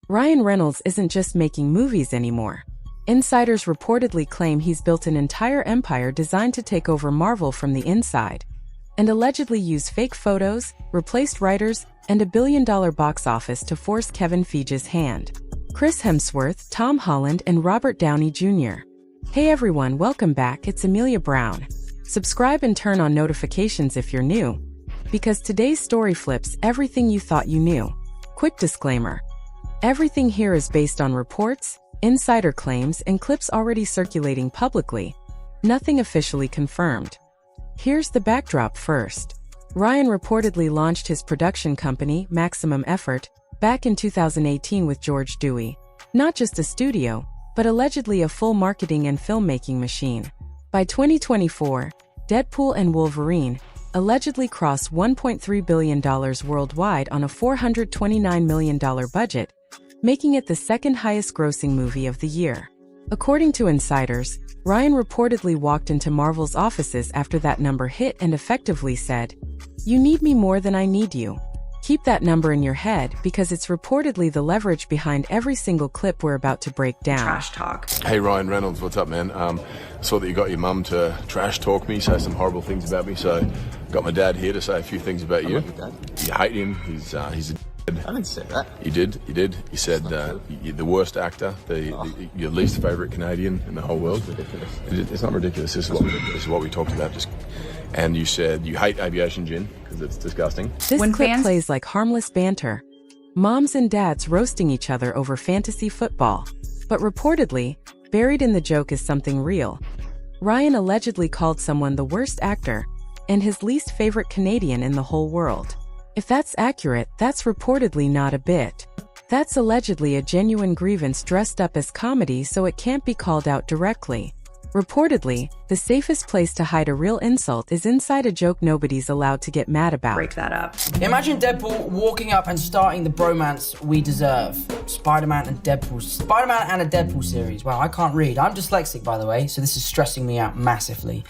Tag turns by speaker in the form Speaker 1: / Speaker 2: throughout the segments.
Speaker 1: Ryan Reynolds isn't just making movies anymore. Insiders reportedly claim he's built an entire empire designed to take over Marvel from the inside, and allegedly use fake photos, replaced writers, and $1 billion box office to force Kevin Feige's hand. Chris Hemsworth, Tom Holland, and Robert Downey Jr. Hey everyone, welcome back, it's Amelia Brown. Subscribe and turn on notifications if you're new, because today's story flips everything you thought you knew. Quick disclaimer. Everything here is based on reports, insider claims, and clips already circulating publicly. Nothing officially confirmed. Here's the backdrop first. Ryan reportedly launched his production company, Maximum Effort, back in 2018 with George Dewey. Not just a studio, but allegedly a full marketing and filmmaking machine. By 2024, Deadpool and Wolverine allegedly crossed $1.3 billion worldwide on a $429 million budget, making it the second highest grossing movie of the year. According to insiders, Ryan reportedly walked into Marvel's offices after that number hit and effectively said, "You need me more than I need you." Keep that number in your head because it's reportedly the leverage behind every single clip we're about to break down.
Speaker 2: Trash talk.
Speaker 3: Hey Ryan Reynolds, what's up, man? Saw that you got your mum to trash talk me, say some horrible things about me, so got my dad here to say a few things about you.
Speaker 4: Dad.
Speaker 3: You hate him, he's a
Speaker 4: I didn't say that.
Speaker 3: You did. You said you're the worst actor, your least favourite Canadian in the whole world.
Speaker 4: It's ridiculous.
Speaker 3: It's not ridiculous. This is what we talked about. And you said you hate aviation gin because it's disgusting.
Speaker 1: This clip plays like harmless banter. Moms and dads roasting each other over fantasy football. But reportedly, buried in the joke is something real. Ryan allegedly called someone the worst actor and his least favorite Canadian in the whole world. If that's accurate, that's reportedly not a bit. That's allegedly a genuine grievance dressed up as comedy, so it can't be called out directly. Reportedly, the safest place to hide a real insult is inside a joke nobody's allowed to get mad about.
Speaker 2: Break that up.
Speaker 5: Imagine Deadpool walking up and starting the bromance we deserve. Spider-Man and Deadpool. Spider-Man and a Deadpool series. Wow, I can't read. I'm dyslexic, by the way, so this is stressing me out massively.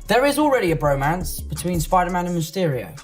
Speaker 5: There is already a bromance between Spider-Man and Mysterio.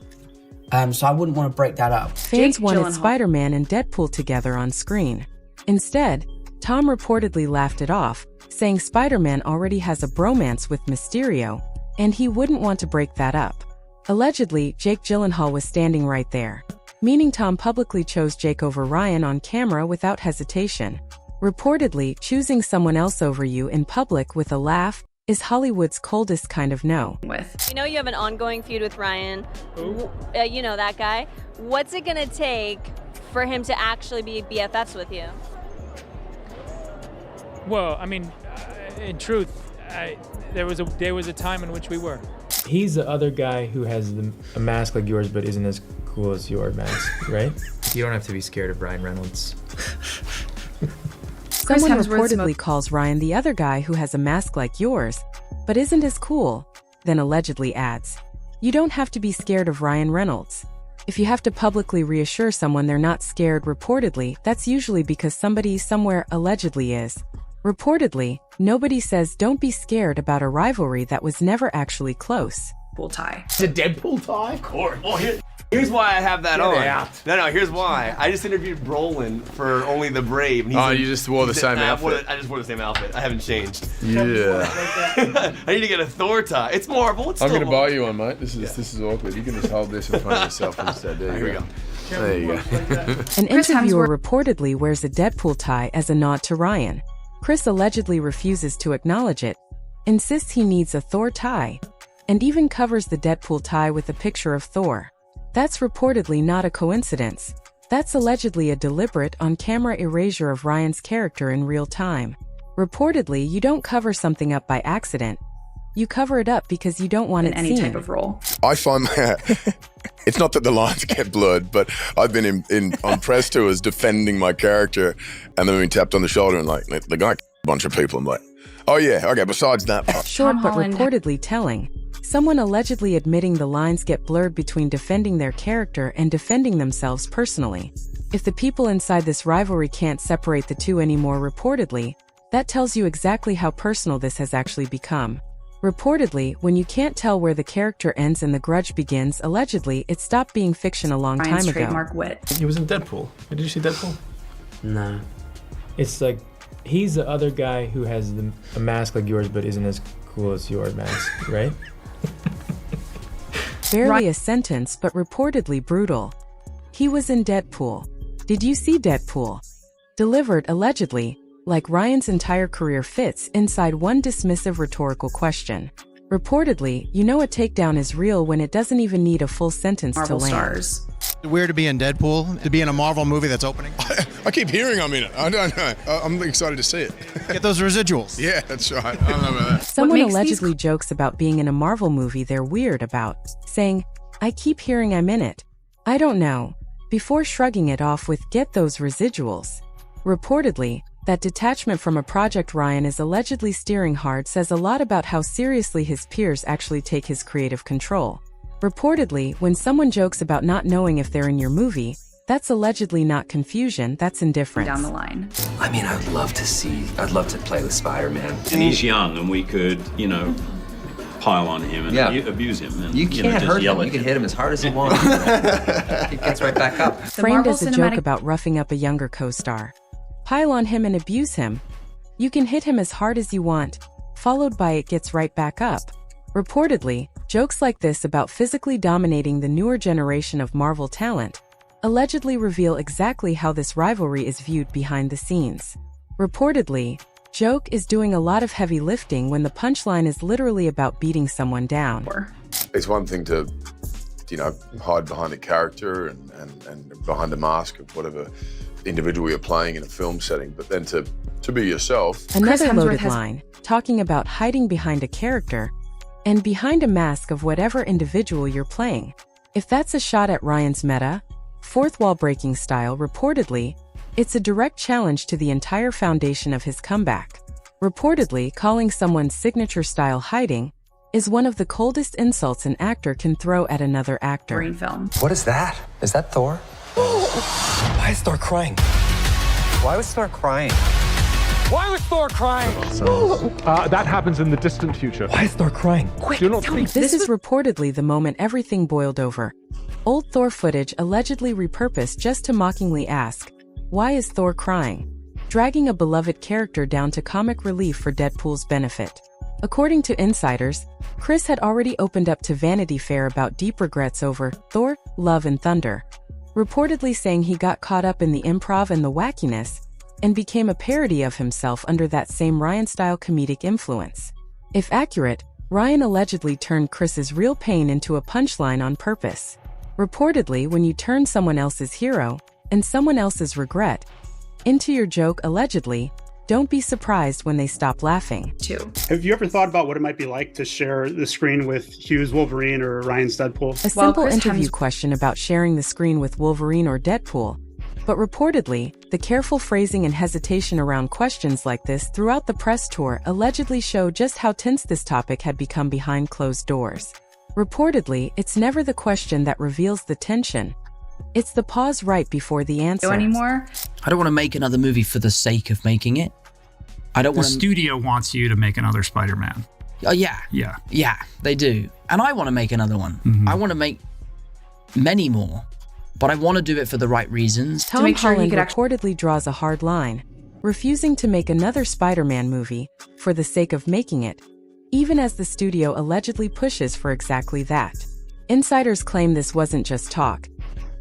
Speaker 5: So I wouldn't want to break that up.
Speaker 1: Fans wanted Spider-Man and Deadpool together on screen. Instead, Tom reportedly laughed it off, saying Spider-Man already has a bromance with Mysterio, and he wouldn't want to break that up. Allegedly, Jake Gyllenhaal was standing right there, meaning Tom publicly chose Jake over Ryan on camera without hesitation. Reportedly, choosing someone else over you in public with a laugh is Hollywood's coldest kind of no.
Speaker 6: You know you have an ongoing feud with Ryan. You know that guy. What's it gonna take for him to actually be BFFs with you?
Speaker 7: Well, I mean, in truth, there was a time in which we were.
Speaker 8: He's the other guy who has a mask like yours but isn't as cool as your mask, right?
Speaker 9: You don't have to be scared of Ryan Reynolds.
Speaker 1: Someone reportedly calls Ryan the other guy who has a mask like yours, but isn't as cool, then allegedly adds, "You don't have to be scared of Ryan Reynolds." If you have to publicly reassure someone they're not scared reportedly, that's usually because somebody somewhere allegedly is. Reportedly, nobody says don't be scared about a rivalry that was never actually close.
Speaker 2: Deadpool tie.
Speaker 4: The Deadpool tie?
Speaker 10: Of course. Oh, here's why I have that on.
Speaker 4: Out.
Speaker 10: No, here's why. I just interviewed Brolin for Only the Brave. And
Speaker 3: You just wore the same outfit.
Speaker 10: I just wore the same outfit. I haven't changed.
Speaker 3: Yeah.
Speaker 10: I need to get a Thor tie. It's Marvel.
Speaker 3: I'm going to buy you one, mate. This is awkward. You can just hold this in front of yourself instead. There you go. There you go.
Speaker 1: An interviewer reportedly wears a Deadpool tie as a nod to Ryan. Chris allegedly refuses to acknowledge it, insists he needs a Thor tie, and even covers the Deadpool tie with a picture of Thor. That's reportedly not a coincidence. That's allegedly a deliberate on-camera erasure of Ryan's character in real time. Reportedly, you don't cover something up by accident. You cover it up because you don't want it seen.
Speaker 2: In any type of role.
Speaker 3: I find that it's not that the lines get blurred, but I've been on press tours defending my character, and then being tapped on the shoulder and like the guy a bunch of people. I'm like, oh yeah, okay. Besides that part.
Speaker 1: Short but reportedly telling. Someone allegedly admitting the lines get blurred between defending their character and defending themselves personally. If the people inside this rivalry can't separate the two anymore reportedly, that tells you exactly how personal this has actually become. Reportedly, when you can't tell where the character ends and the grudge begins, allegedly, it stopped being fiction a long time ago.
Speaker 2: Trademark wit.
Speaker 8: He was in Deadpool. Did you see Deadpool?
Speaker 5: No.
Speaker 8: It's like he's the other guy who has a mask like yours but isn't as cool as your mask, right?
Speaker 1: Barely a sentence, but reportedly brutal. He was in Deadpool. Did you see Deadpool? Delivered allegedly, like Ryan's entire career fits inside one dismissive rhetorical question. Reportedly, you know a takedown is real when it doesn't even need a full sentence
Speaker 2: Marvel
Speaker 1: to land.
Speaker 2: stars.
Speaker 11: Weird to be in Deadpool, to be in a Marvel movie that's opening.
Speaker 3: I keep hearing I'm in it. I don't know. I'm excited to see it.
Speaker 11: Get those residuals.
Speaker 3: Yeah, that's right. I don't know about that.
Speaker 1: Someone allegedly jokes about being in a Marvel movie they're weird about, saying, I keep hearing I'm in it. I don't know. Before shrugging it off with get those residuals. Reportedly, that detachment from a project Ryan is allegedly steering hard says a lot about how seriously his peers actually take his creative control. Reportedly, when someone jokes about not knowing if they're in your movie, that's allegedly not confusion, that's indifference.
Speaker 2: Down the line.
Speaker 12: I mean, I'd love to play with Spider-Man.
Speaker 13: And he's young, and we could, pile on him and abuse him. And,
Speaker 12: you can't hurt him. You can hit him as hard as you want. He gets right back up.
Speaker 1: Framed as a joke about roughing up a younger co-star. Pile on him and abuse him. You can hit him as hard as you want, followed by it gets right back up. Reportedly, jokes like this about physically dominating the newer generation of Marvel talent allegedly reveal exactly how this rivalry is viewed behind the scenes. Reportedly, joke is doing a lot of heavy lifting when the punchline is literally about beating someone down.
Speaker 3: It's one thing to, hide behind a character and behind a mask of whatever individual you're playing in a film setting, but then to be yourself.
Speaker 1: Another loaded line, talking about hiding behind a character and behind a mask of whatever individual you're playing. If that's a shot at Ryan's meta, fourth wall breaking style, reportedly, it's a direct challenge to the entire foundation of his comeback. Reportedly, calling someone's signature style hiding is one of the coldest insults an actor can throw at another actor.
Speaker 2: Green film.
Speaker 12: What is that? Is that Thor? Why is Thor crying? Why was Thor crying?
Speaker 7: Why was Thor crying?
Speaker 14: That happens in the distant future.
Speaker 12: Why is Thor crying?
Speaker 2: Quick,
Speaker 14: Do not
Speaker 2: tell me.
Speaker 1: This is reportedly the moment everything boiled over. Old Thor footage allegedly repurposed just to mockingly ask, why is Thor crying? Dragging a beloved character down to comic relief for Deadpool's benefit. According to insiders, Chris had already opened up to Vanity Fair about deep regrets over Thor, Love and Thunder, reportedly saying he got caught up in the improv and the wackiness, and became a parody of himself under that same Ryan-style comedic influence. If accurate, Ryan allegedly turned Chris's real pain into a punchline on purpose. Reportedly, when you turn someone else's hero, and someone else's regret, into your joke allegedly, don't be surprised when they stop laughing.
Speaker 15: Have you ever thought about what it might be like to share the screen with Hugh's Wolverine or Ryan's Deadpool?
Speaker 1: A simple interview question about sharing the screen with Wolverine or Deadpool. But reportedly, the careful phrasing and hesitation around questions like this throughout the press tour allegedly show just how tense this topic had become behind closed doors. Reportedly, it's never the question that reveals the tension. It's the pause right before the answer.
Speaker 2: Anymore?
Speaker 5: I don't want to make another movie for the sake of making it. I don't want
Speaker 16: The studio wants you to make another Spider-Man.
Speaker 5: Oh, yeah.
Speaker 16: Yeah.
Speaker 5: Yeah, they do. And I want to make another one.
Speaker 16: Mhm.
Speaker 5: I want to make many more. But I want to do it for the right reasons.
Speaker 1: Tom Holland reportedly draws a hard line, refusing to make another Spider-Man movie for the sake of making it, even as the studio allegedly pushes for exactly that. Insiders claim this wasn't just talk.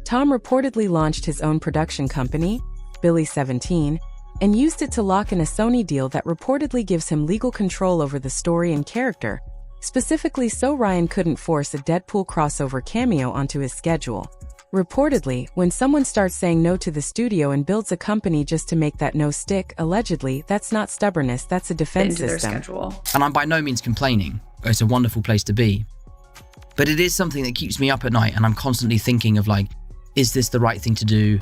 Speaker 1: Tom reportedly launched his own production company, Billy 17, and used it to lock in a Sony deal that reportedly gives him legal control over the story and character, specifically so Ryan couldn't force a Deadpool crossover cameo onto his schedule. Reportedly, when someone starts saying no to the studio and builds a company just to make that no stick, allegedly, that's not stubbornness, that's a defense system.
Speaker 5: And I'm by no means complaining. It's a wonderful place to be. But it is something that keeps me up at night, and I'm constantly thinking of like, is this the right thing to do?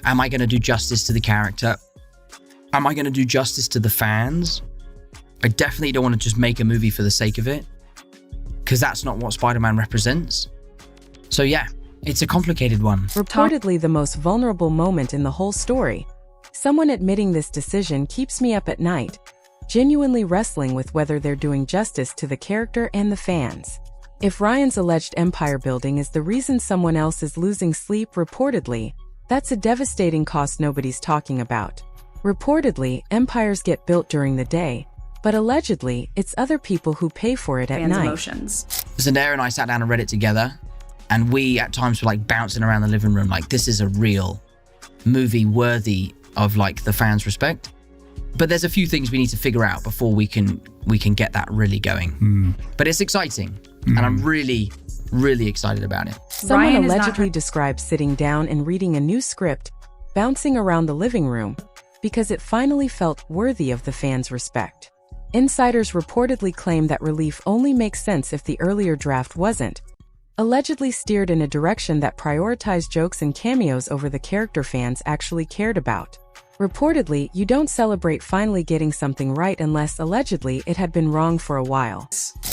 Speaker 5: Am I going to do justice to the character? Am I going to do justice to the fans? I definitely don't want to just make a movie for the sake of it, because that's not what Spider-Man represents. So yeah, it's a complicated one.
Speaker 1: Reportedly the most vulnerable moment in the whole story. Someone admitting this decision keeps me up at night, genuinely wrestling with whether they're doing justice to the character and the fans. If Ryan's alleged empire building is the reason someone else is losing sleep, reportedly, That's a devastating cost nobody's talking about. Reportedly, empires get built during the day, but allegedly, it's other people who pay for it at night.
Speaker 2: Emotions.
Speaker 5: Zendaya and I sat down and read it together, and we at times were like bouncing around the living room like, this is a real movie worthy of like the fans' respect. But there's a few things we need to figure out before we can get that really going. But it's exciting, and I'm really excited about it.
Speaker 1: Someone allegedly described sitting down and reading a new script, bouncing around the living room, because it finally felt worthy of the fans' respect. Insiders reportedly claim that relief only makes sense if the earlier draft wasn't, allegedly steered in a direction that prioritized jokes and cameos over the character fans actually cared about. Reportedly, you don't celebrate finally getting something right unless allegedly it had been wrong for a while.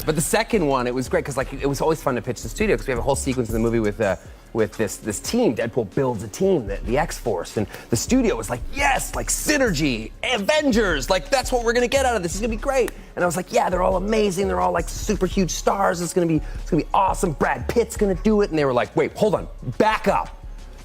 Speaker 17: But the second one, it was great because like it was always fun to pitch the studio because we have a whole sequence in the movie with this team. Deadpool builds a team, the X-Force, and the studio was like, yes, like synergy, Avengers, like that's what we're gonna get out of this. It's gonna be great. And I was like, yeah, they're all amazing. They're all like super huge stars. It's gonna be awesome. Brad Pitt's gonna do it. And they were like, wait, hold on, back up.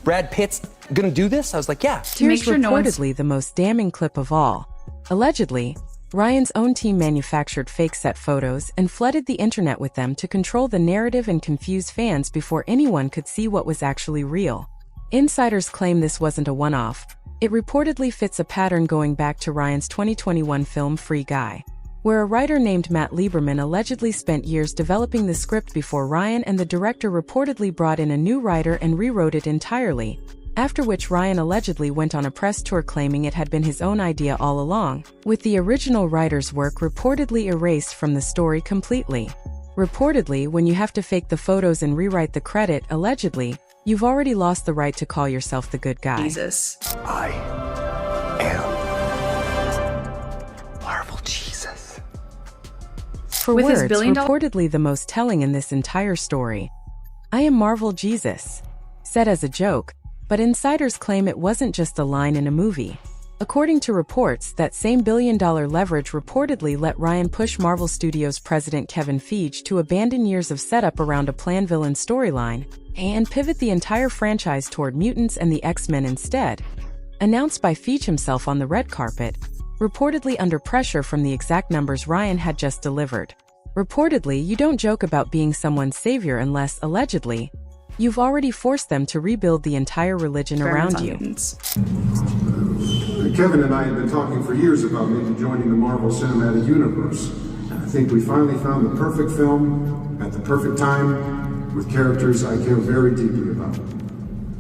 Speaker 17: Brad Pitt's gonna do this? I was like, yeah.
Speaker 1: Here's reportedly the most damning clip of all. Allegedly, Ryan's own team manufactured fake set photos and flooded the internet with them to control the narrative and confuse fans before anyone could see what was actually real. Insiders claim this wasn't a one-off. It reportedly fits a pattern going back to Ryan's 2021 film Free Guy, where a writer named Matt Lieberman allegedly spent years developing the script before Ryan and the director reportedly brought in a new writer and rewrote it entirely, after which Ryan allegedly went on a press tour claiming it had been his own idea all along, with the original writer's work reportedly erased from the story completely. Reportedly, when you have to fake the photos and rewrite the credit, allegedly, you've already lost the right to call yourself the good guy.
Speaker 2: Jesus.
Speaker 17: I am Marvel Jesus.
Speaker 1: For
Speaker 2: With his
Speaker 1: words,
Speaker 2: billion-dollar-
Speaker 1: reportedly the most telling in this entire story. I am Marvel Jesus. Said as a joke, but insiders claim it wasn't just a line in a movie. According to reports, that same billion-dollar leverage reportedly let Ryan push Marvel Studios president Kevin Feige to abandon years of setup around a planned villain storyline and pivot the entire franchise toward mutants and the X-Men instead. Announced by Feige himself on the red carpet, reportedly under pressure from the exact numbers Ryan had just delivered. Reportedly, you don't joke about being someone's savior unless, allegedly, you've already forced them to rebuild the entire religion around you.
Speaker 18: Kevin and I have been talking for years about maybe joining the Marvel Cinematic Universe. And I think we finally found the perfect film at the perfect time with characters I care very deeply about.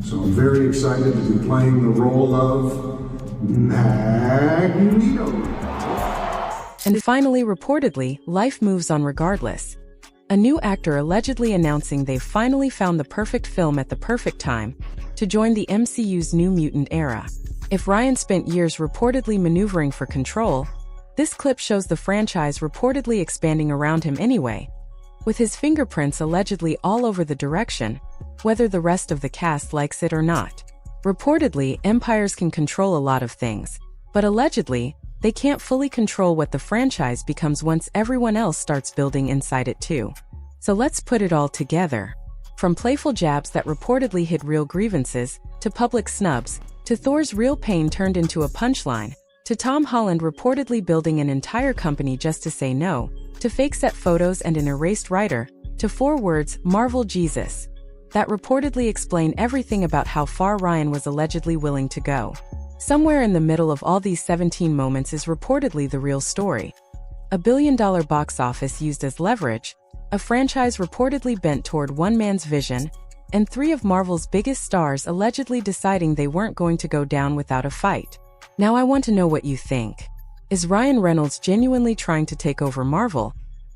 Speaker 18: So I'm very excited to be playing the role of Magneto.
Speaker 1: And finally, reportedly, life moves on regardless. A new actor allegedly announcing they've finally found the perfect film at the perfect time to join the MCU's New Mutant era. If Ryan spent years reportedly maneuvering for control, this clip shows the franchise reportedly expanding around him anyway, with his fingerprints allegedly all over the direction, whether the rest of the cast likes it or not. Reportedly, empires can control a lot of things, but allegedly, they can't fully control what the franchise becomes once everyone else starts building inside it too. So let's put it all together. From playful jabs that reportedly hit real grievances, to public snubs, to Thor's real pain turned into a punchline, to Tom Holland reportedly building an entire company just to say no, to fake set photos and an erased writer, to 4 words, Marvel Jesus, that reportedly explain everything about how far Ryan was allegedly willing to go. Somewhere in the middle of all these 17 moments is reportedly the real story. A billion-dollar box office used as leverage, a franchise reportedly bent toward one man's vision, and 3 of Marvel's biggest stars allegedly deciding they weren't going to go down without a fight. Now I want to know what you think. Is Ryan Reynolds genuinely trying to take over Marvel?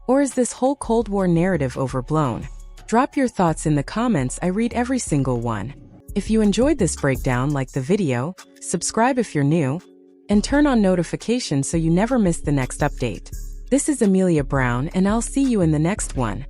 Speaker 1: Or is this whole Cold War narrative overblown? Drop your thoughts in the comments, I read every single one. If you enjoyed this breakdown, like the video, subscribe if you're new, and turn on notifications so you never miss the next update. This is Amelia Brown, and I'll see you in the next one.